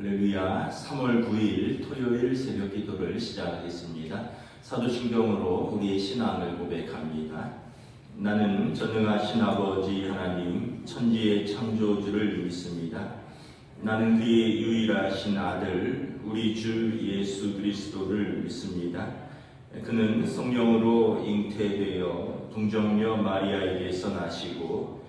할렐루야. 3월 9일 토요일 새벽 기도를 시작하겠습니다. 사도신경으로 우리의 신앙을 고백합니다. 나는 전능하신 아버지 하나님 천지의 창조주를 믿습니다. 나는 그의 유일하신 아들 우리 주 예수 그리스도를 믿습니다. 그는 성령으로 잉태되어 동정녀 마리아에게서 나시고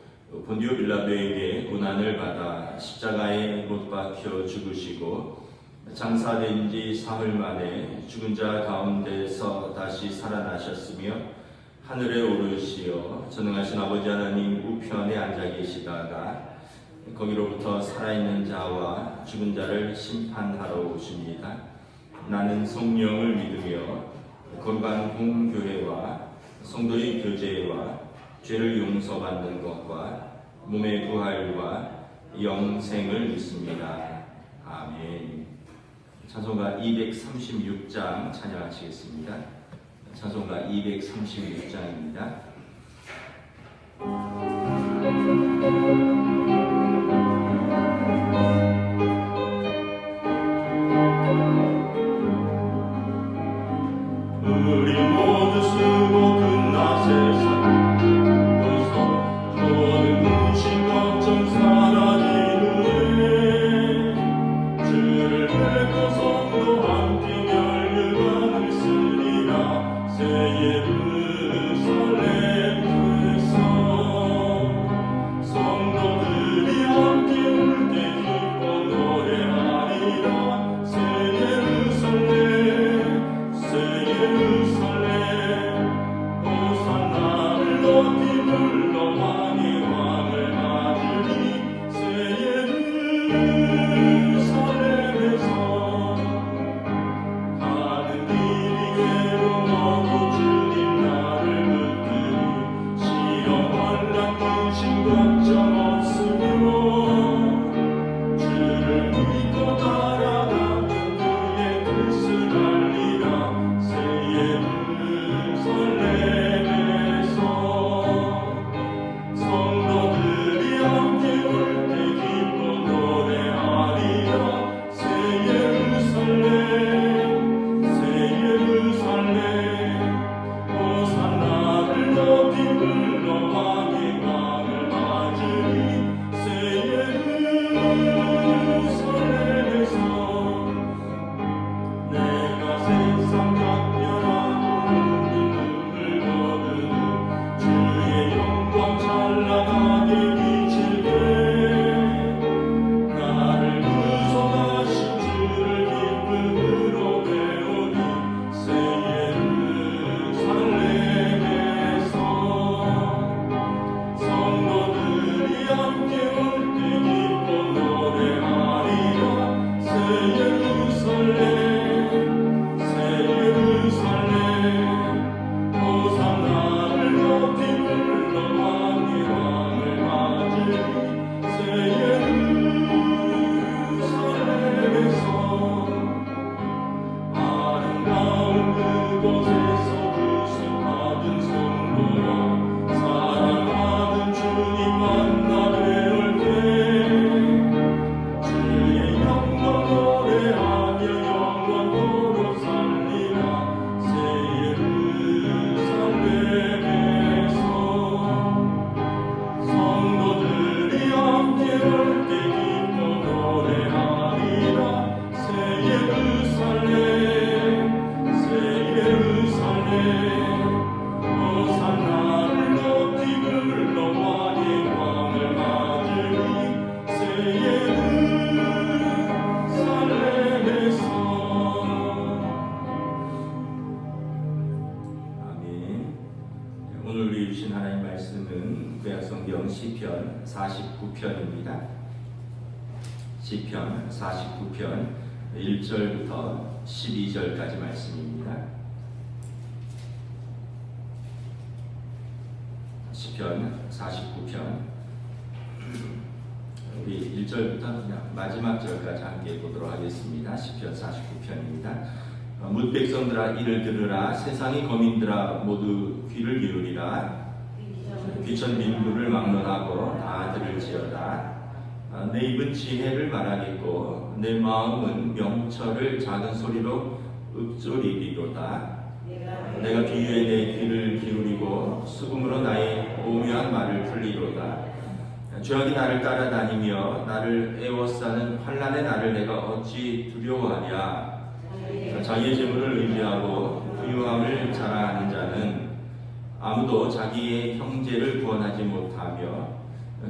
본디오 빌라도에게 고난을 받아 십자가에 못 박혀 죽으시고 장사된 지 사흘 만에 죽은 자 가운데서 다시 살아나셨으며 하늘에 오르시어 전능하신 아버지 하나님 우편에 앉아 계시다가 거기로부터 살아있는 자와 죽은 자를 심판하러 오십니다. 나는 성령을 믿으며 거룩한 공교회와 성도의 교제와 죄를 용서받는 것과 몸의 부활과 영생을 믿습니다. 아멘. 찬송가 236장 찬양하시겠습니다. 찬송가 236장입니다. 우리 모두 쓰고 끝나 세상 모든 근심 걱정 사라지느니 주를 뵙고 성도 함께 멸류관을 쓰리라 새 예루살렘에서 성도들이 함께 울 때 기뻐 노래하리라 새 예루살렘 호산나를 높이 불러 왕의 왕을 맞으리 새 예루살렘에서 가는 길이 괴로워도 주님 나를 붙들이 시험 환난 근심 걱정 없으며 주를 믿고 따라가면 그의 뜻을 알리라 새 예루살렘에서 성도들이 함께 올 때 기뻐 노래하리라 새 예루살렘 호산나를 높이 불러 왕의 왕을 맞으리 새 예루살렘에서 내가 세상 각별하고 눈물 거두는 주의 영광 찬란하게 비치게 나를 구속하신 주를 기쁨으로 배우리 새 예루살렘에서 성도들이 함께 올 때 기뻐 노래하리라 새 예루살렘 호산나를 높이 불러 왕의 왕을 맞으리 새 예루살렘에서 아름다운 그곳에서 구속받은 성도와 사랑하는 주님 만나 뵈올 때 주의 영광 노래하며 영원토록 살리라 새 예루살렘에서 성도들이 함께 올 때 기뻐 노래하리라 새 예루살렘 호산나를 높이 불러 왕의 왕을 맞으리 새 예루살렘에서 아멘. 오늘 우리 주신 하나님 말씀은 구약성경 시편 49편입니다. 시편 49편 1절부터 12절까지 말씀입니다. 시편 49편 우리 1절부터 그냥 마지막 절까지 함께 보도록 하겠습니다. 시편 49편입니다. 뭇 백성들아 이를 들으라 세상의 거민들아 모두 귀를 기울이라 귀천 민구를 막론하고 다 들을지어다 내 입은 지혜를 말하겠고 내 마음은 명철을 작은 소리로 읊조리리로다. 내가 비유에 내 귀를 기울이고 수금으로 나의 오묘한 말을 풀리로다. 죄악이 나를 따라다니며 나를 애워싸는 환난의 나를 내가 어찌 두려워하랴. 자기의 재물을 의지하고 부유함을 자랑하는 자는 아무도 자기의 형제를 구원하지 못하며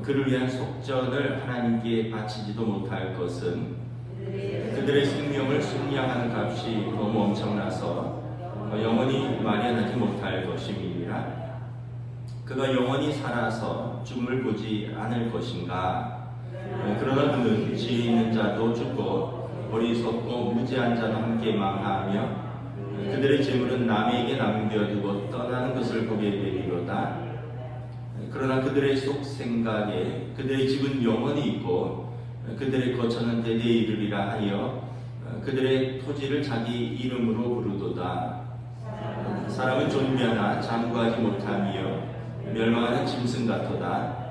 그를 위한 속전을 하나님께 바치지도 못할 것은 그들의 생명을 순양하는 값이 너무 엄청나서 영원히 마련하지 못할 것임이니라. 그가 영원히 살아서 죽음을 보지 않을 것인가. 그러나 그는 지혜 있는 자도 죽고 어리석고 무지한 자도 함께 망하며 그들의 재물은 남에게 남겨두고 떠나는 것을 보게 되리로다. 그러나 그들의 속 생각에 그들의 집은 영원히 있고 그들의 거처는 대대에 이르리라 하여 그들의 토지를 자기 이름으로 부르도다. 사람은 존귀하나 장구하지 못하며 멸망하는 짐승 같도다.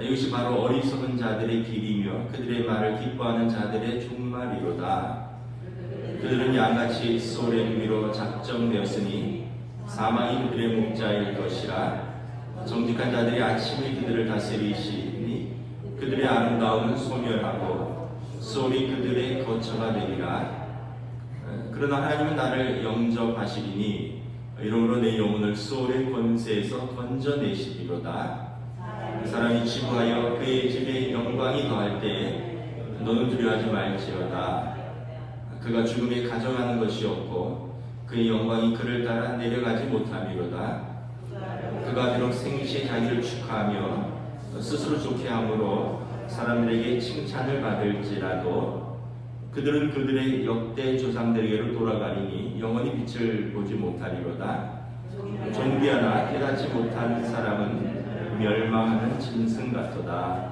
이것이 바로 어리석은 자들의 길이며 그들의 말을 기뻐하는 자들의 종말이로다. 그들은 양같이 소래 위로 작정되었으니 사망이 그들의 목자일 것이라. 정직한 자들이 아침에 그들을 다스리시니 그들의 아름다움은 소멸하고 소리 그들의 거처가 되리라. 그러나 하나님은 나를 영접하시리니 이러므로 내 영혼을 소울의 권세에서 건져내시리로다. 그 사람이 치부하여 그의 집에 영광이 더할 때에 너는 두려워하지 말지어다. 그가 죽음에 가져가는 것이 없고 그의 영광이 그를 따라 내려가지 못함이로다. 그가 비록 생시에 자기를 축하하며 스스로 좋게 함으로 사람들에게 칭찬을 받을지라도 그들은 그들의 역대 조상들에게로 돌아가리니 영원히 빛을 보지 못하리로다. 존귀하나 깨닫지 못한 사람은 멸망하는 짐승 같도다.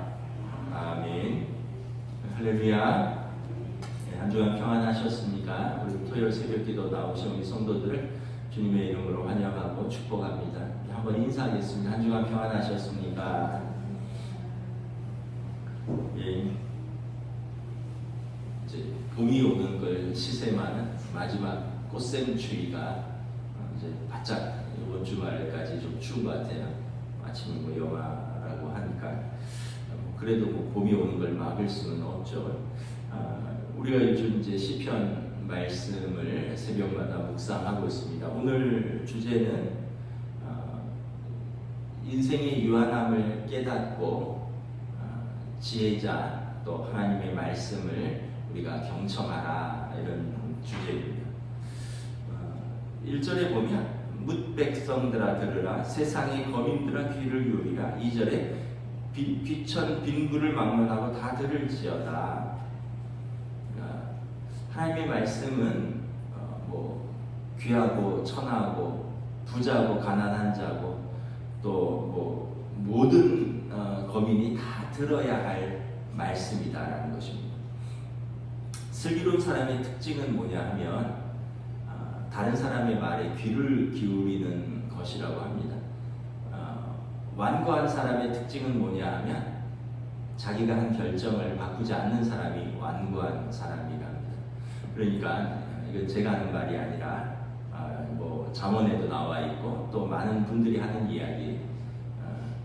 아멘. 할렐루야. 한 주간 평안하셨습니까? 우리 토요일 새벽기도 나오신 우리 성도들을 주님의 이름으로 환영하고 축복합니다. 한번 인사하겠습니다. 한 주간 평안하셨습니까? 예. 이제 봄이 오는 걸 시샘하는 마지막 꽃샘추위가 이제 바짝 이번 주말까지 좀 추운 것 같아요. 아침에 뭐 영하라고 하니까 그래도 뭐 봄이 오는 걸 막을 수는 없죠. 우리가 요즘 이제 시편 말씀을 새벽마다 묵상하고 있습니다. 오늘 주제는 인생의 유한함을 깨닫고 지혜자 또 하나님의 말씀을 우리가 경청하라 이런 주제입니다. 1절에 보면 뭇 백성들아 들으라 세상의 거민들아 귀를 기울이라. 2절에 귀천 빈굴을 막론하고 다 들을지어다. 하나님의 말씀은 뭐 귀하고 천하고 부자고 가난한 자고 또 뭐 모든 거민이 다 들어야 할 말씀이다라는 것입니다. 슬기로운 사람의 특징은 뭐냐 하면 다른 사람의 말에 귀를 기울이는 것이라고 합니다. 완고한 사람의 특징은 뭐냐 하면 자기가 한 결정을 바꾸지 않는 사람이 완고한 사람이랍니다. 그러니까 이건 제가 하는 말이 아니라 뭐 잠언에도 나와 있고 또 많은 분들이 하는 이야기.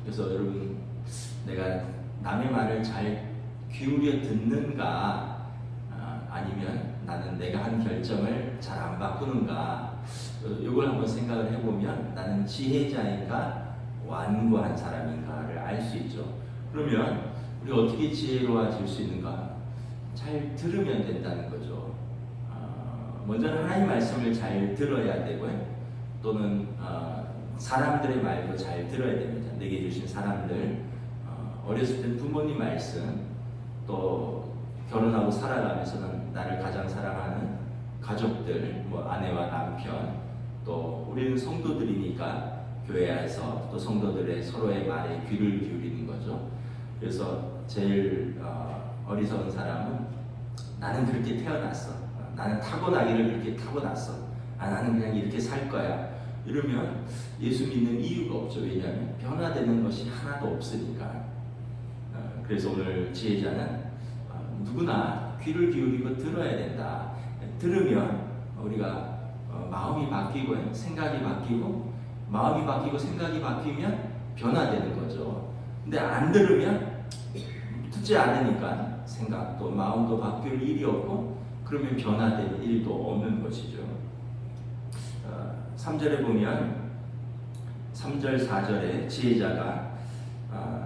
그래서 여러분 내가 남의 말을 잘 기울여 듣는가 아니면 나는 내가 한 결정을 잘 안 바꾸는가 이걸 한번 생각을 해보면 나는 지혜자인가 완고한 사람인가를 알 수 있죠. 그러면 우리 어떻게 지혜로워질 수 있는가? 잘 들으면 된다는 거죠. 먼저는 하나님 말씀을 잘 들어야 되고요. 또는 사람들의 말도 잘 들어야 됩니다. 내게 주신 사람들, 어렸을 때 부모님 말씀, 또 결혼하고 살아가면서는 나를 가장 사랑하는 가족들, 뭐 아내와 남편, 또 우리는 성도들이니까 교회에서 또 성도들의 서로의 말에 귀를 기울이는 거죠. 그래서 제일 어리석은 사람은 나는 그렇게 태어났어. 나는 타고나기를 그렇게 타고났어. 나는 그냥 이렇게 살 거야. 이러면 예수 믿는 이유가 없죠. 왜냐하면 변화되는 것이 하나도 없으니까. 그래서 오늘 지혜자는 누구나 귀를 기울이고 들어야 된다. 들으면 우리가 마음이 바뀌고 생각이 바뀌고, 마음이 바뀌고 생각이 바뀌면 변화되는 거죠. 근데 안 들으면, 듣지 않으니까 생각도 마음도 바뀔 일이 없고, 그러면 변화될 일도 없는 것이죠. 3절에 보면 3절 4절에 지혜자가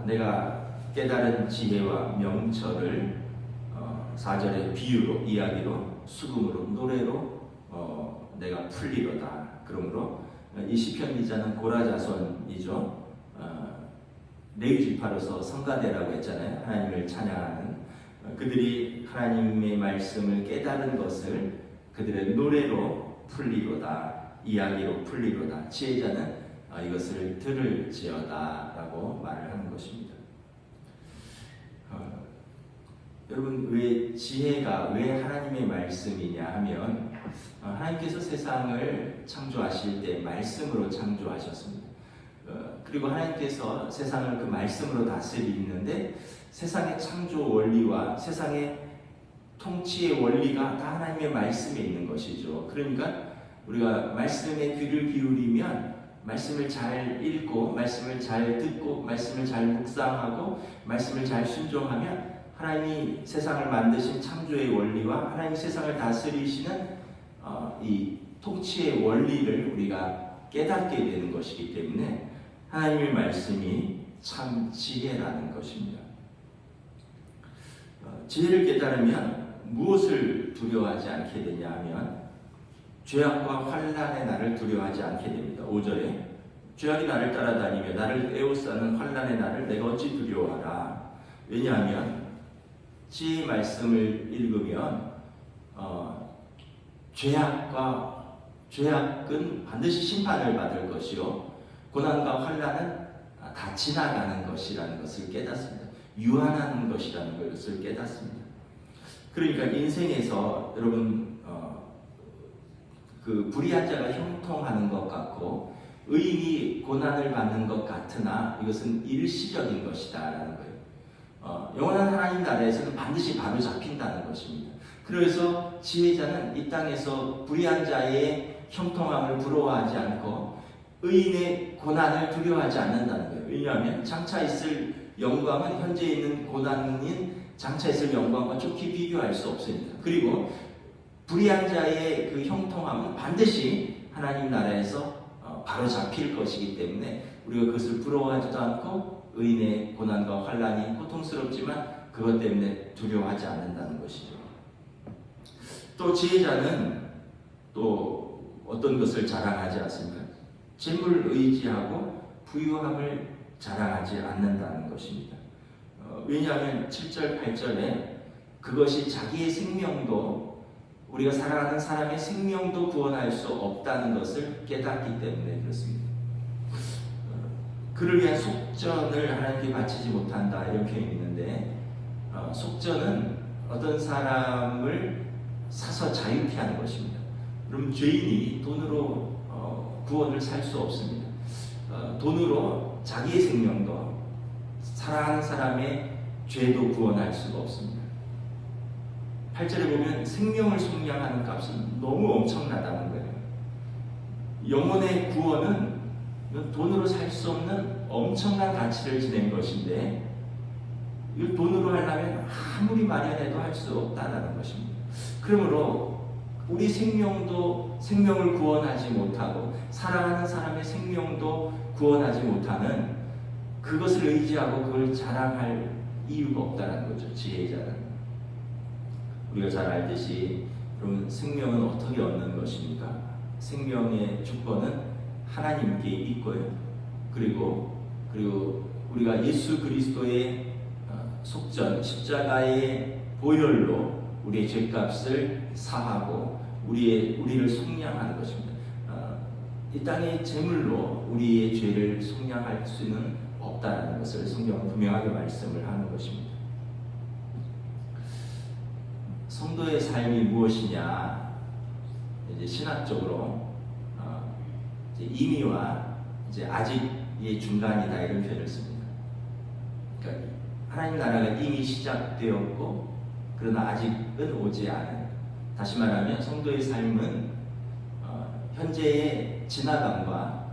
내가 깨달은 지혜와 명철을 4절의 비유로, 이야기로, 수금으로, 노래로 내가 풀리로다. 그러므로 이 시편 기자는 고라 자손이죠. 레위 지파로서 성가대라고 했잖아요. 하나님을 찬양하는 그들이 하나님의 말씀을 깨달은 것을 그들의 노래로 풀리로다, 이야기로 풀리로다. 지혜자는 이것을 들을지어다 라고 말을 하는 것입니다. 여러분, 왜 지혜가 왜 하나님의 말씀이냐 하면, 하나님께서 세상을 창조하실 때 말씀으로 창조하셨습니다. 그리고 하나님께서 세상을 그 말씀으로 다스리는데, 세상의 창조 원리와 세상의 통치의 원리가 다 하나님의 말씀에 있는 것이죠. 그러니까 우리가 말씀에 귀를 기울이면, 말씀을 잘 읽고, 말씀을 잘 듣고, 말씀을 잘 묵상하고, 말씀을 잘 순종하면 하나님이 세상을 만드신 창조의 원리와 하나님 세상을 다스리시는 이 통치의 원리를 우리가 깨닫게 되는 것이기 때문에 하나님의 말씀이 참 지혜라는 것입니다. 지혜를 깨달으면 무엇을 두려워하지 않게 되냐 하면, 죄악과 환난의 날을 두려워하지 않게 됩니다. 5절에 죄악이 나를 따라다니며 나를 에워싸는 환난의 날을 내가 어찌 두려워하라. 왜냐하면 지혜의 말씀을 읽으면 죄악은 반드시 심판을 받을 것이요, 고난과 환난은 다 지나가는 것이라는 것을 깨닫습니다. 유한한 것이라는 것을 깨닫습니다. 그러니까 인생에서 여러분 그 불의한 자가 형통하는 것 같고 의인이 고난을 받는 것 같으나 이것은 일시적인 것이다 라는 거예요. 영원한 하나님 나라에서는 반드시 바로 잡힌다는 것입니다. 그래서 지혜자는 이 땅에서 불의한 자의 형통함을 부러워하지 않고 의인의 고난을 두려워하지 않는다는 거예요. 왜냐하면 장차 있을 영광은 현재 있는 고난인 장차 있을 영광과 좋게 비교할 수 없습니다. 그리고 불의한 자의 그 형통함은 반드시 하나님 나라에서 바로 잡힐 것이기 때문에 우리가 그것을 부러워하지도 않고 의인의 고난과 환난이 고통스럽지만 그것 때문에 두려워하지 않는다는 것이죠. 또 지혜자는 또 어떤 것을 자랑하지 않습니까? 재물 의지하고 부유함을 자랑하지 않는다는 것입니다. 왜냐하면 7절, 8절에 그것이 자기의 생명도, 우리가 살아가는 사람의 생명도 구원할 수 없다는 것을 깨닫기 때문에 그렇습니다. 그를 위한 속전을 하나님께 바치지 못한다 이런 표현이 있는데, 속전은 어떤 사람을 사서 자유케 하는 것입니다. 그럼 죄인이 돈으로 구원을 살 수 없습니다. 돈으로 자기의 생명도, 사랑하는 사람의 죄도 구원할 수가 없습니다. 8절에 보면 생명을 속량하는 값은 너무 엄청나다는 거예요. 영혼의 구원은 돈으로 살 수 없는 엄청난 가치를 지닌 것인데, 이 돈으로 하려면 아무리 마련해도 할 수 없다는 것입니다. 그러므로 우리 생명을 구원하지 못하고 사랑하는 사람의 생명도 구원하지 못하는 그것을 의지하고 그걸 자랑할 이유가 없다는 거죠. 지혜자는. 우리가 잘 알듯이 여러분, 생명은 어떻게 얻는 것입니까? 생명의 주권은 하나님께 있고요. 그리고 우리가 예수 그리스도의 속전, 십자가의 보혈로 우리의 죄값을 사하고 우리를 속량하는 것입니다. 이 땅의 재물로 우리의 죄를 속량할 수는 없다는 것을 성경은 분명하게 말씀을 하는 것입니다. 성도의 삶이 무엇이냐? 이제 신학적으로 이제 이미와 이제 아직의 중간이다 이런 표현을 씁니다. 그러니까 하나님 나라가 이미 시작되었고 그러나 아직은 오지 않은, 다시 말하면 성도의 삶은 현재의 지나감과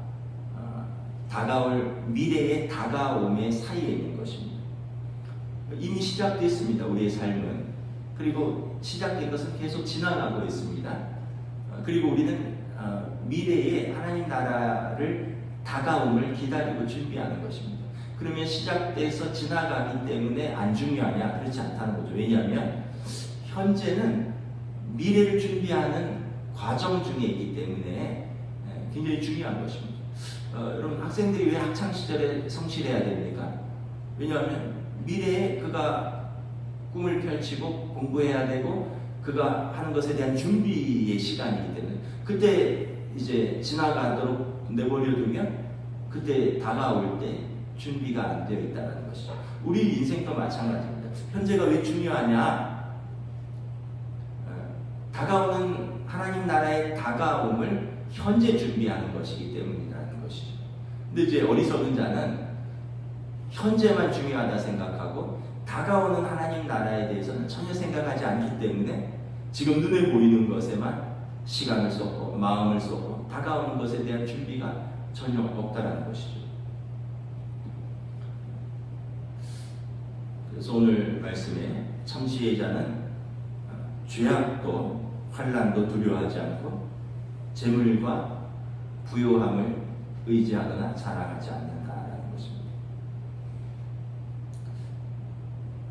다가올 미래의 다가옴의 사이에 있는 것입니다. 이미 시작됐습니다. 우리의 삶은. 그리고 시작된 것은 계속 지나가고 있습니다. 그리고 우리는 미래의 하나님 나라를 다가옴을 기다리고 준비하는 것입니다. 그러면 시작돼서 지나가기 때문에 안 중요하냐? 그렇지 않다는 거죠. 왜냐하면 현재는 미래를 준비하는 과정 중에 있기 때문에 굉장히 중요한 것입니다. 여러분, 학생들이 왜 학창 시절에 성실해야 됩니까? 왜냐하면 미래에 그가 꿈을 펼치고 공부해야 되고 그가 하는 것에 대한 준비의 시간이기 때문에, 그때 이제 지나가도록 내버려두면 그때 다가올 때 준비가 안 되어 있다는 것이죠. 우리 인생도 마찬가지입니다. 현재가 왜 중요하냐? 다가오는 하나님 나라의 다가옴을 현재 준비하는 것이기 때문이라는 것이죠. 근데 이제 어리석은 자는 현재만 중요하다 생각하고 다가오는 하나님 나라에 대해서는 전혀 생각하지 않기 때문에 지금 눈에 보이는 것에만 시간을 쏟고 마음을 쏟고 다가오는 것에 대한 준비가 전혀 없다라는 것이죠. 그래서 오늘 말씀에 참 지혜자는 죄악도 환난도 두려워하지 않고 재물과 부요함을 의지하거나 자랑하지 않는다라는 것입니다.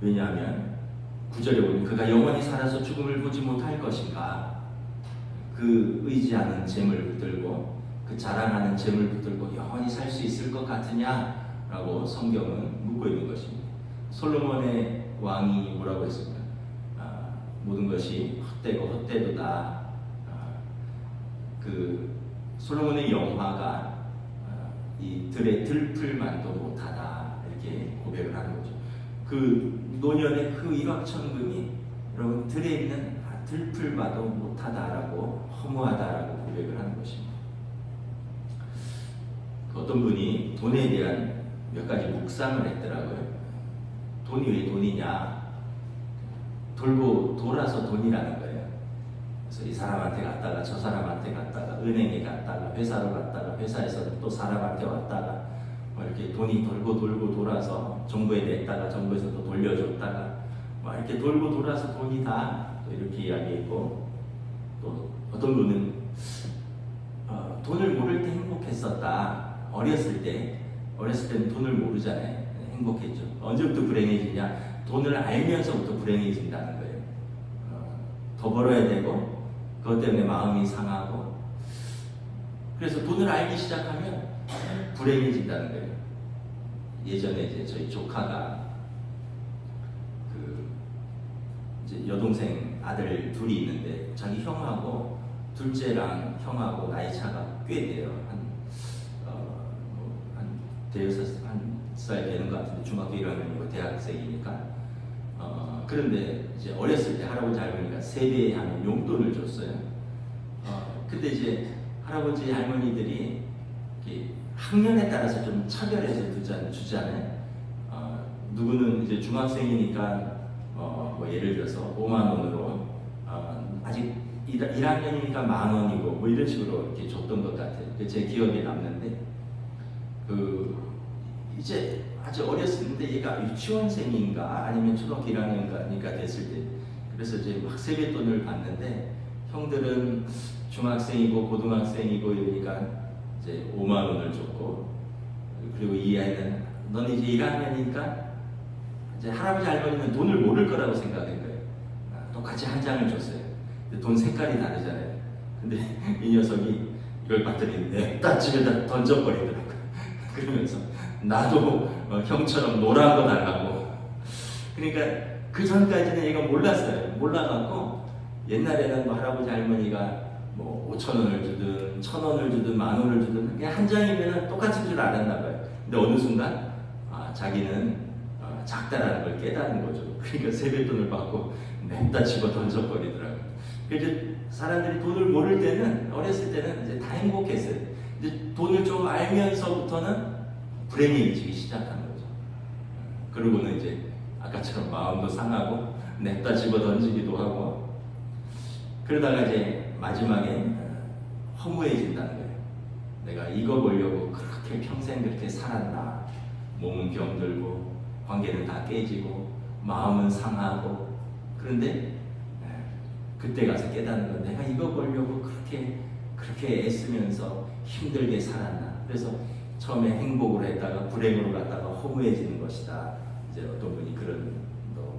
왜냐하면 9절에 보면 그가 영원히 살아서 죽음을 보지 못할 것인가, 그 의지하는 재물 붙들고 그 자랑하는 재물 붙들고 영원히 살 수 있을 것 같으냐라고 성경은 묻고 있는 것입니다. 솔로몬의 왕이 뭐라고 했습니까? 모든 것이 헛되고 헛되도다. 그 솔로몬의 영화가 이 들의 들풀만도 못하다, 이렇게 고백을 하는 거죠. 그 노년의 그 일확천금이 여러분 들에 있는 들풀만도 못하다라고, 허무하다라고 고백을 하는 것입니다. 어떤 분이 돈에 대한 몇 가지 묵상을 했더라고요. 돈이 왜 돈이냐? 돌고 돌아서 돈이라는 거예요. 그래서 이 사람한테 갔다가 저 사람한테 갔다가 은행에 갔다가 회사로 갔다가 회사에서 또 사람한테 왔다가 이렇게 돈이 돌고 돌고 돌아서 정부에 냈다가 정부에서 또 돌려줬다가 이렇게 돌고 돌아서 돈이다, 또 이렇게 이야기했고, 또 어떤 분은 돈을 모를 때 행복했었다. 어렸을 때는 돈을 모르잖아요. 행복했죠. 언제부터 불행해지냐? 돈을 알면서부터 불행해진다는 거예요. 더 벌어야 되고 그것 때문에 마음이 상하고, 그래서 돈을 알기 시작하면 불행해진다는 거예요. 예전에 이제 저희 조카가 이제 여동생 아들 둘이 있는데 자기 형하고 둘째랑 형하고 나이 차가 꽤 돼요. 대여섯 살 되는 것 같은데 중학교 1학년이고 대학생이니까. 그런데 이제 어렸을 때 할아버지 할머니가 세배하는 용돈을 줬어요. 근데 이제 할아버지 할머니들이 학년에 따라서 좀 차별해서 주잖아요. 누구는 이제 중학생이니까 뭐 예를 들어서 5만 원으로 아직 1학년이니까 10,000원이고 뭐 이런 식으로 이렇게 줬던 것 같아요. 제 기억에 남는데, 이제 아주 어렸을 때 얘가 유치원생인가 아니면 초등학교 1학년인가 됐을 때, 그래서 이제 막 세뱃돈을 받는데 형들은 중학생이고 고등학생이고 이러니까 이제 5만 원을 줬고, 그리고 이 아이는 너는 이제 1학년이니까 이제 할아버지 할머니는 돈을 모를 거라고 생각한 거예요. 똑같이 한 장을 줬어요. 근데 돈 색깔이 다르잖아요. 근데 이 녀석이 이걸 봤더니 냅다 집에다 던져버리더라고요. 그러면서 나도 형처럼 노란 거 달라고. 그러니까 그 전까지는 얘가 몰랐어요. 몰라갖고 옛날에는 뭐 할아버지 할머니가 뭐 5,000원을 주든 1,000원을 주든 10,000원을 주든 그냥 한 장이면 똑같은 줄 알았나 봐요. 근데 어느 순간 자기는 작다라는 걸 깨달은 거죠. 그러니까 세뱃돈을 받고 냅다 집어 던져버리더라고요. 이제 사람들이 돈을 모를 때는, 어렸을 때는 이제 다 행복했어요. 이제 돈을 좀 알면서부터는 불행해지기 시작한 거죠. 그러고는 이제 아까처럼 마음도 상하고 냅다 집어 던지기도 하고, 그러다가 이제 마지막에 허무해진다는 거예요. 내가 이거 보려고 그렇게 평생 그렇게 살았나. 몸은 병들고 관계는 다 깨지고 마음은 상하고, 그런데 그때 가서 깨닫는 건 내가 이거 보려고 그렇게 애쓰면서 힘들게 살았나. 그래서 처음에 행복으로 했다가 불행으로 갔다가 허무해지는 것이다. 이제 어떤 분이 그런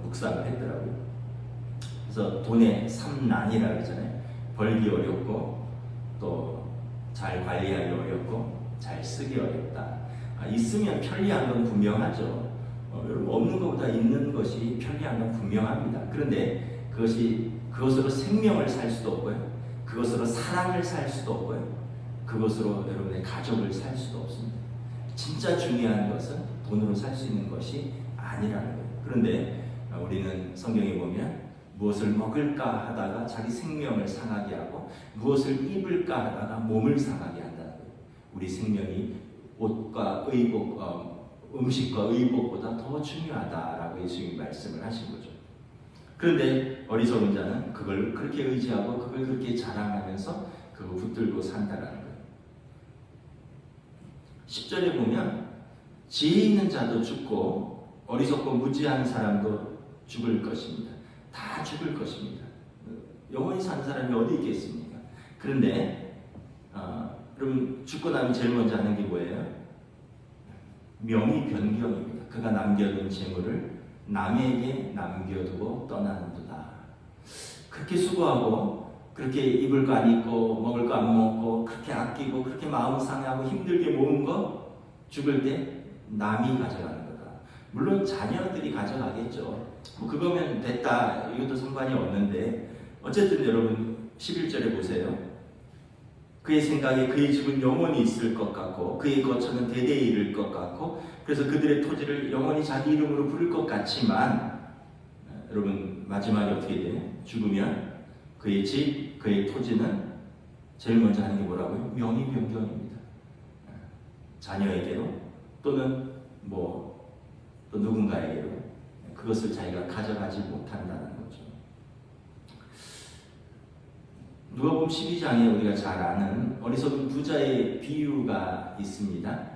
묵상을 했더라고요. 그래서 돈의 삼난이라고 그러잖아요. 벌기 어렵고 또 잘 관리하기 어렵고 잘 쓰기 어렵다. 있으면 편리한 건 분명하죠. 여러분, 없는 것보다 있는 것이 편리한 건 분명합니다. 그런데 그것으로 생명을 살 수도 없고요. 그것으로 사랑을 살 수도 없고요. 그것으로 여러분의 가족을 살 수도 없습니다. 진짜 중요한 것은 돈으로 살 수 있는 것이 아니라는 거예요. 그런데 우리는 성경에 보면 무엇을 먹을까 하다가 자기 생명을 상하게 하고 무엇을 입을까 하다가 몸을 상하게 한다는 거예요. 우리 생명이 옷과 의복, 음식과 의복보다 더 중요하다라고 예수님이 말씀을 하신 거죠. 그런데 어리석은 자는 그걸 그렇게 의지하고 그걸 그렇게 자랑하면서 그거 붙들고 산다라는 거예요. 10절에 보면 지혜 있는 자도 죽고 어리석고 무지한 사람도 죽을 것입니다. 다 죽을 것입니다. 영원히 사는 사람이 어디 있겠습니까? 그런데 여러분, 죽고 나면 제일 먼저 하는 게 뭐예요? 명의 변경입니다. 그가 남겨둔 재물을 남에게 남겨두고 떠나는도다. 그렇게 수고하고 그렇게 입을 거 안 입고 먹을 거 안 먹고 그렇게 아끼고 그렇게 마음 상하고 힘들게 모은 거 죽을 때 남이 가져가는 거다. 물론 자녀들이 가져가겠죠. 그거면 됐다. 이것도 상관이 없는데 어쨌든 여러분 11절에 보세요. 그의 생각에 그의 집은 영원히 있을 것 같고 그의 거처는 대대에 이를 것 같고 그래서 그들의 토지를 영원히 자기 이름으로 부를 것 같지만 여러분 마지막에 어떻게 돼요? 죽으면 그의 집, 그의 토지는 제일 먼저 하는 게 뭐라고요? 명의 변경입니다. 자녀에게로 또는 또 누군가에게로 그것을 자기가 가져가지 못한다는 거죠. 누가복음 12장에 우리가 잘 아는 어리석은 부자의 비유가 있습니다.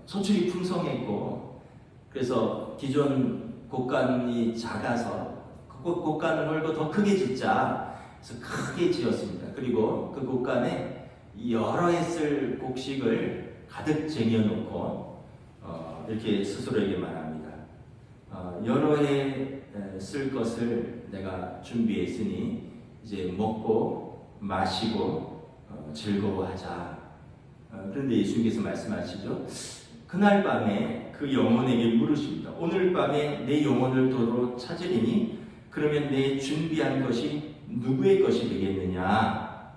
소출이 풍성했고 그래서 기존 곡간이 작아서 그 곡간을 헐고 더 크게 짓자 그래서 크게 지었습니다. 그리고 그 곡간에 여러 해 쓸 곡식을 가득 쟁여놓고 이렇게 스스로에게 말합니다. 여러 해 쓸 것을 내가 준비했으니 이제 먹고 마시고 즐거워하자. 그런데 예수님께서 말씀하시죠. 그날 밤에 그 영혼에게 물으십니다. 오늘 밤에 내 영혼을 도로 찾으리니 그러면 내 준비한 것이 누구의 것이 되겠느냐?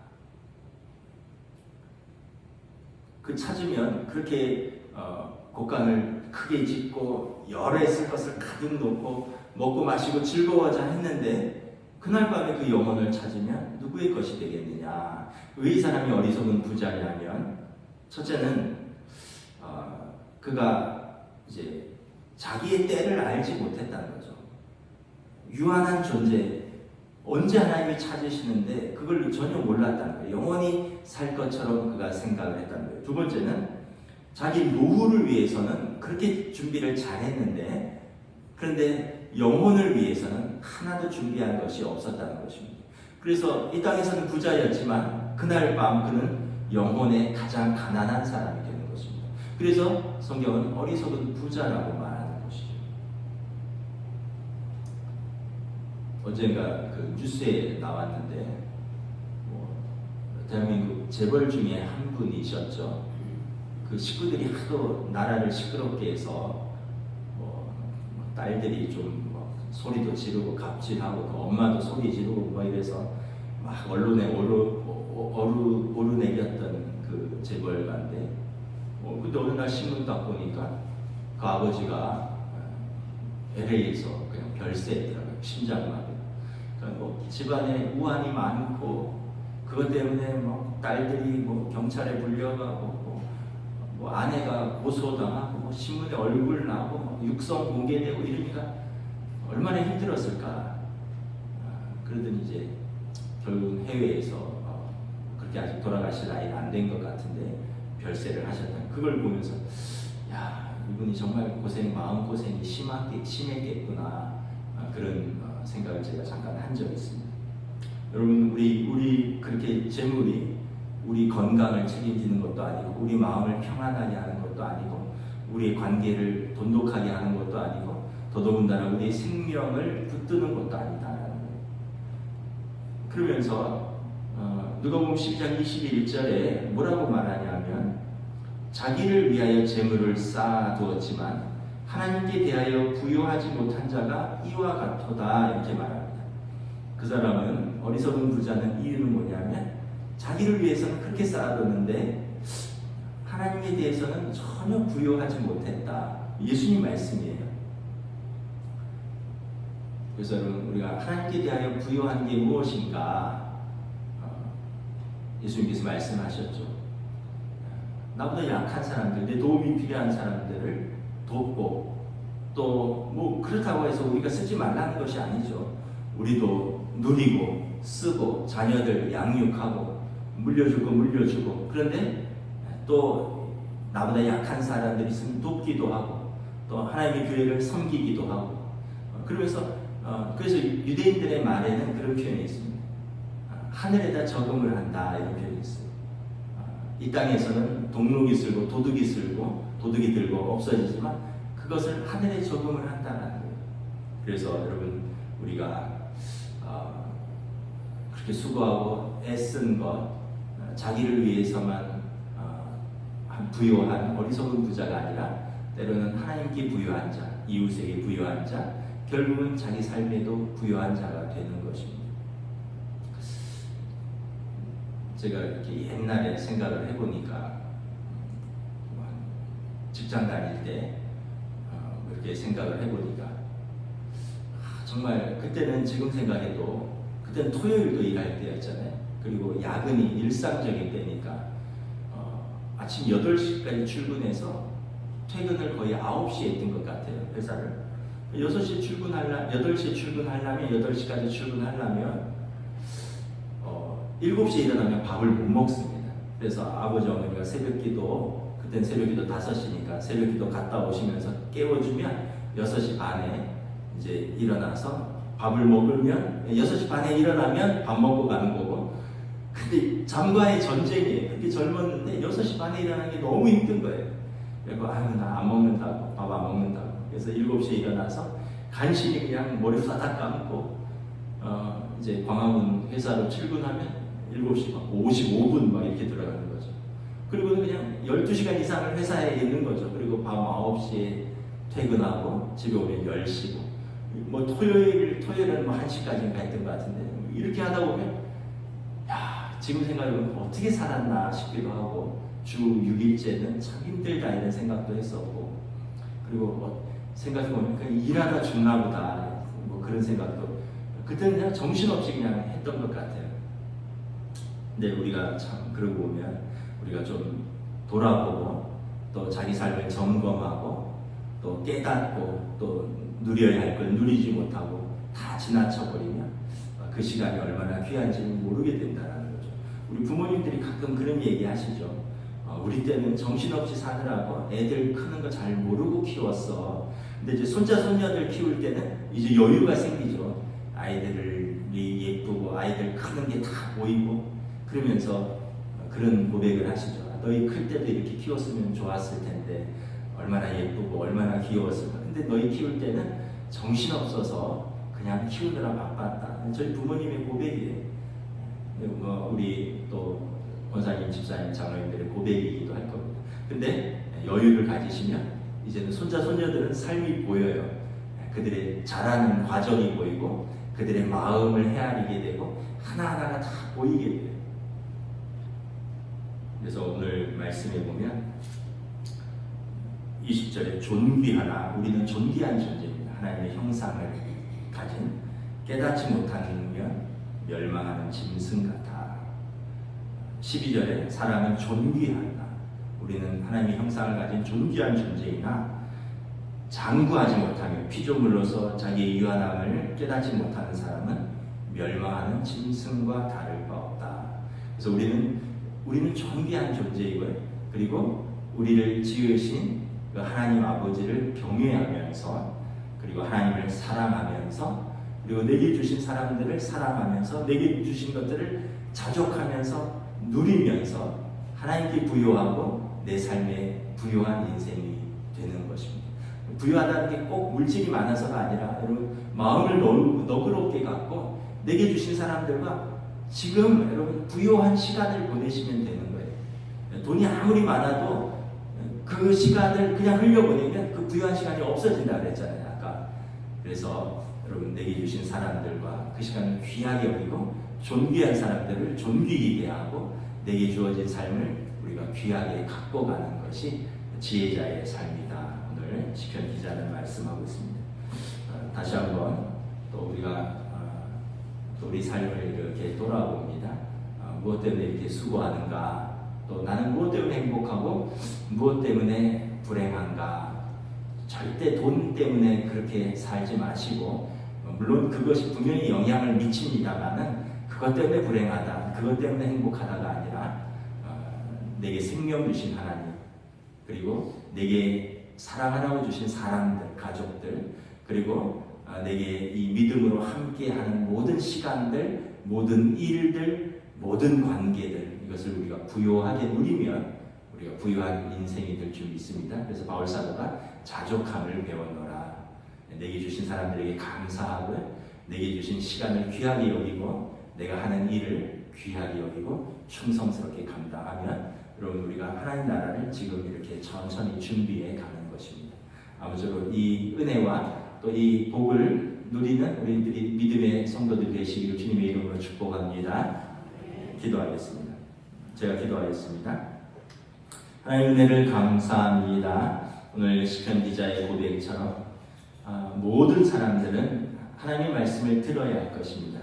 그 찾으면 그렇게 곡간을 크게 짓고 여러 해 쓸 것을 가득 놓고 먹고 마시고 즐거워하자 했는데 그날 밤에 그 영혼을 찾으면 누구의 것이 되겠느냐? 왜 이 사람이 어리석은 부자냐면 첫째는 그가 이제 자기의 때를 알지 못했다는 거죠. 유한한 존재, 언제 하나님이 찾으시는데 그걸 전혀 몰랐다는 거예요. 영원히 살 것처럼 그가 생각을 했다는 거예요. 두 번째는 자기 노후를 위해서는 그렇게 준비를 잘했는데 그런데 영혼을 위해서는 하나도 준비한 것이 없었다는 것입니다. 그래서 이 땅에서는 부자였지만 그날 밤 그는 영혼의 가장 가난한 사람이 되는 것입니다. 그래서 성경은 어리석은 부자라고 말하는 것이죠. 언젠가 그 뉴스에 나왔는데 대한민국 재벌 중에 한 분이셨죠. 그 식구들이 하도 나라를 시끄럽게 해서 딸들이 좀 소리도 지르고 갑질하고 그 엄마도 소리 지르고 이래서 막 언론에 오르내렸던 그 재벌가인데 근데 어느 날 신문 딱 보니까 그 아버지가 LA에서 그냥 별세했더라고요. 심장마비. 그러니까 집안에 우환이 많고 그것 때문에 딸들이 경찰에 불려가고 아내가 고소당하고 신문에 얼굴 나고 육성 공개되고 이러니까 얼마나 힘들었을까. 그러더니 이제 결국 해외에서 그렇게 아직 돌아가실 나이가 안 된 것 같은데 별세를 하셨다. 그걸 보면서 야, 이분이 정말 마음 고생이 심했겠구나. 그런 생각을 제가 잠깐 한 적이 있습니다. 여러분, 우리 그렇게 재물이 우리 건강을 책임지는 것도 아니고, 우리 마음을 평안하게 하는 것도 아니고, 우리의 관계를 돈독하게 하는 것도 아니고, 더더군다나 우리의 생명을 붙드는 것도 아니다라는 거예요. 그러면서 누가복음 12장 21절에 뭐라고 말하냐면, 자기를 위하여 재물을 쌓아두었지만 하나님께 대하여 부요하지 못한 자가 이와 같도다, 이렇게 말합니다. 그 사람은, 어리석은 부자는 이유는 뭐냐면 자기를 위해서는 그렇게 쌓아뒀는데 하나님에 대해서는 전혀 부요하지 못했다. 예수님 말씀이에요. 그래서 여러분, 우리가 하나님께 대하여 부요한 게 무엇인가? 예수님께서 말씀하셨죠. 나보다 약한 사람들, 내 도움이 필요한 사람들을 돕고, 또 뭐 그렇다고 해서 우리가 쓰지 말라는 것이 아니죠. 우리도 누리고 쓰고 자녀들 양육하고 물려주고, 그런데 또 나보다 약한 사람들이 있으면 돕기도 하고, 또 하나님의 교회를 섬기기도 하고. 그러면서 그래서 유대인들의 말에는 그런 표현이 있습니다. 하늘에다 저금을 한다, 이런 표현이 있어요. 이 땅에서는 동록이 쓸고 도둑이 들고 없어지지만 그것을 하늘에 저금을 한다는 거예요. 그래서 여러분, 우리가 그렇게 수고하고 애쓴 것, 자기를 위해서만 부요한 어리석은 부자가 아니라 때로는 하나님께 부요한 자, 이웃에게 부요한 자, 결국은 자기 삶에도 부요한 자가 되는 것입니다. 제가 이렇게 옛날에 생각을 해보니까, 직장 다닐 때 그렇게 생각을 해보니까, 정말 그때는 지금 생각해도 그때는 토요일도 일할 때였잖아요. 그리고 야근이 일상적인 때니까 아침 8시까지 출근해서 퇴근을 거의 9시에 했던 것 같아요, 회사를. 8시에 출근하려면 8시까지 출근하려면 7시에 일어나면 밥을 못 먹습니다. 그래서 아버지 어머니가 새벽기도, 그땐 새벽기도 5시니까 새벽기도 갔다 오시면서 깨워주면 6시 반에 이제 일어나서 밥을 먹으면, 6시 반에 일어나면 밥 먹고 가는 거고. 근데 잠과의 전쟁이에요. 그렇게 젊었는데 6시 반에 일어나는 게 너무 힘든 거예요. 그리고 나 안 먹는다고, 밥 안 먹는다고. 그래서 7시에 일어나서 간신히 그냥 머리 후다닥 감고 이제 광화문 회사로 출근하면 7시 55분 막 이렇게 들어가는 거죠. 그리고 그냥 12시간 이상을 회사에 있는 거죠. 그리고 밤 9시에 퇴근하고 집에 오면 10시고, 뭐 토요일은 뭐 1시까지인가 했던 것 같은데, 이렇게 하다 보면 지금 생각해보면 어떻게 살았나 싶기도 하고, 주 6일째는 참 힘들다 이런 생각도 했었고, 그리고 생각해보면 그냥 일하다 죽나 보다, 뭐 그런 생각도, 그때는 그냥 정신없이 그냥 했던 것 같아요. 근데 우리가 참 그러고 보면 우리가 좀 돌아보고, 또 자기 삶을 점검하고, 또 깨닫고, 또 누려야 할 걸 누리지 못하고 다 지나쳐버리면 그 시간이 얼마나 귀한지는 모르게 된다는 거죠. 우리 부모님들이 가끔 그런 얘기 하시죠. 우리 때는 정신없이 사느라고 애들 크는 거 잘 모르고 키웠어. 근데 이제 손자 손녀들 키울 때는 이제 여유가 생기죠. 아이들이 예쁘고 아이들 크는 게 다 보이고, 그러면서 그런 고백을 하시죠. 너희 클 때도 이렇게 키웠으면 좋았을 텐데, 얼마나 예쁘고 얼마나 귀여웠을까. 근데 너희 키울 때는 정신없어서 그냥 키우느라 바빴다. 저희 부모님의 고백이에요. 우리 또 권사님, 집사님, 장로님들의 고백이기도 할 겁니다. 근데 여유를 가지시면 이제는 손자 손녀들은 삶이 보여요. 그들의 자라는 과정이 보이고, 그들의 마음을 헤아리게 되고, 하나하나가 다 보이게 돼요. 그래서 오늘 말씀에 보면 20절에 존귀하나, 우리는 존귀한 존재입니다. 하나님의 형상을 가진, 깨닫지 못하면 멸망하는 짐승 같아. 12절에 사람은 존귀하다. 우리는 하나님의 형상을 가진 존귀한 존재이나 장구하지 못하며 피조물로서 자기의 유한함을 깨닫지 못하는 사람은 멸망하는 짐승과 다를 바 없다. 그래서 우리는 존귀한 존재이고요. 그리고 우리를 지으신 그 하나님 아버지를 경외하면서, 그리고 하나님을 사랑하면서, 그리고 내게 주신 사람들을 사랑하면서, 내게 주신 것들을 자족하면서 누리면서 하나님께 부요하고 내 삶에 부요한 인생이 되는 것입니다. 부요하다는 게 꼭 물질이 많아서가 아니라 여러분 마음을 너그럽게 갖고 내게 주신 사람들과 지금 여러분 부요한 시간을 보내시면 되는 거예요. 돈이 아무리 많아도 그 시간을 그냥 흘려보내면 그 부요한 시간이 없어진다 그랬잖아요, 아까. 그래서 여러분 내게 주신 사람들과 그 시간을 귀하게 여기고 존귀한 사람들을 존귀히 대하고 내게 주어진 삶을 우리가 귀하게 갖고 가는 것이 지혜자의 삶이다. 오늘 시편 기자는 말씀하고 있습니다. 다시 한번 또 우리가 또 우리 삶을 이렇게 돌아봅니다. 무엇 때문에 이렇게 수고하는가? 또 나는 무엇 때문에 행복하고 무엇 때문에 불행한가? 절대 돈 때문에 그렇게 살지 마시고, 물론 그것이 분명히 영향을 미칩니다만은 그것 때문에 불행하다, 그것 때문에 행복하다가 아니라 내게 생명 주신 하나님, 그리고 내게 사랑하라고 주신 사람들, 가족들, 그리고 내게 이 믿음으로 함께하는 모든 시간들, 모든 일들, 모든 관계들, 이것을 우리가 부요하게 누리면 우리가 부유한 인생이 될 줄 믿습니다. 그래서 바울 사도가 자족함을 배워노라. 내게 주신 사람들에게 감사하고, 내게 주신 시간을 귀하게 여기고, 내가 하는 일을 귀하게 여기고 충성스럽게 감당하면 여러분 우리가 하나님 나라를 지금 이렇게 천천히 준비해 가는 것입니다. 아무쪼록 이 은혜와 또 이 복을 누리는 우리들이 믿음의 성도들 되시기를 주님의 이름으로 축복합니다. 기도하겠습니다. 제가 기도하겠습니다. 하나님 은혜를 감사합니다. 오늘 시편 기자의 고백처럼 모든 사람들은 하나님의 말씀을 들어야 할 것입니다.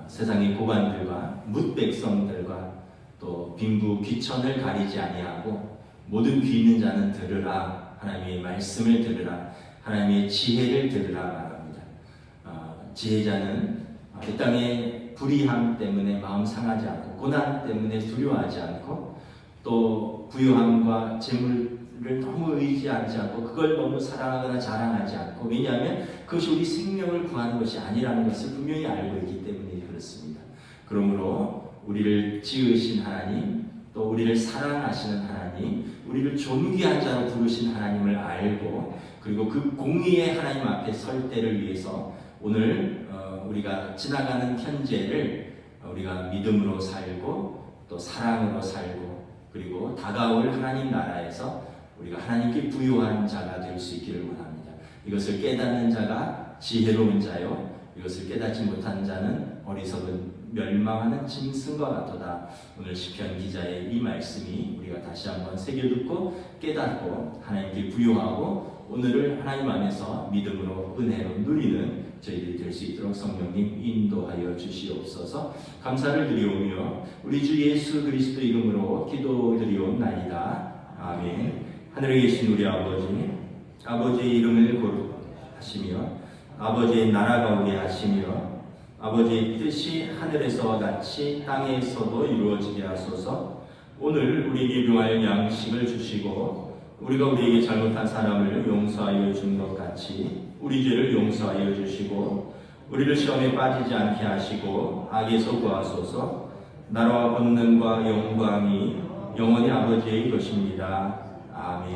세상의 고관들과 뭇 백성들과 또 빈부 귀천을 가리지 아니하고 모든 귀 있는 자는 들으라. 하나님의 말씀을 들으라. 하나님의 지혜를 들으라 말합니다. 지혜자는 이 땅의 불의함 때문에 마음 상하지 않고, 고난 때문에 두려워하지 않고, 또 부유함과 재물을 너무 의지하지 않고, 그걸 너무 사랑하거나 자랑하지 않고, 왜냐하면 그것이 우리 생명을 구하는 것이 아니라는 것을 분명히 알고 있기 때문에 그렇습니다. 그러므로 우리를 지으신 하나님, 또 우리를 사랑하시는 하나님, 우리를 존귀한 자로 부르신 하나님을 알고, 그리고 그 공의의 하나님 앞에 설 때를 위해서 오늘 우리가 지나가는 현재를 우리가 믿음으로 살고 또 사랑으로 살고, 그리고 다가올 하나님 나라에서 우리가 하나님께 부요한 자가 될 수 있기를 원합니다. 이것을 깨닫는 자가 지혜로운 자요, 이것을 깨닫지 못한 자는 어리석은 멸망하는 짐승과 같도다. 오늘 시편 기자의 이 말씀이 우리가 다시 한번 새겨듣고 깨닫고 하나님께 부요하고 오늘을 하나님 안에서 믿음으로 은혜로 누리는 저희들이 될 수 있도록 성령님 인도하여 주시옵소서. 감사를 드리오며 우리 주 예수 그리스도 이름으로 기도드리옵나이다. 아멘. 하늘에 계신 우리 아버지, 아버지의 이름을 거룩하시며 아버지의 나라가 오게 하시며 아버지의 뜻이 하늘에서와 같이 땅에서도 이루어지게 하소서. 오늘 우리에게 필요할 양식을 주시고 우리가 우리에게 잘못한 사람을 용서하여 준 것 같이 우리 죄를 용서하여 주시고 우리를 시험에 빠지지 않게 하시고 악에서 구하소서. 나라와 권능과 영광이 영원히 아버지의 것입니다. 아멘.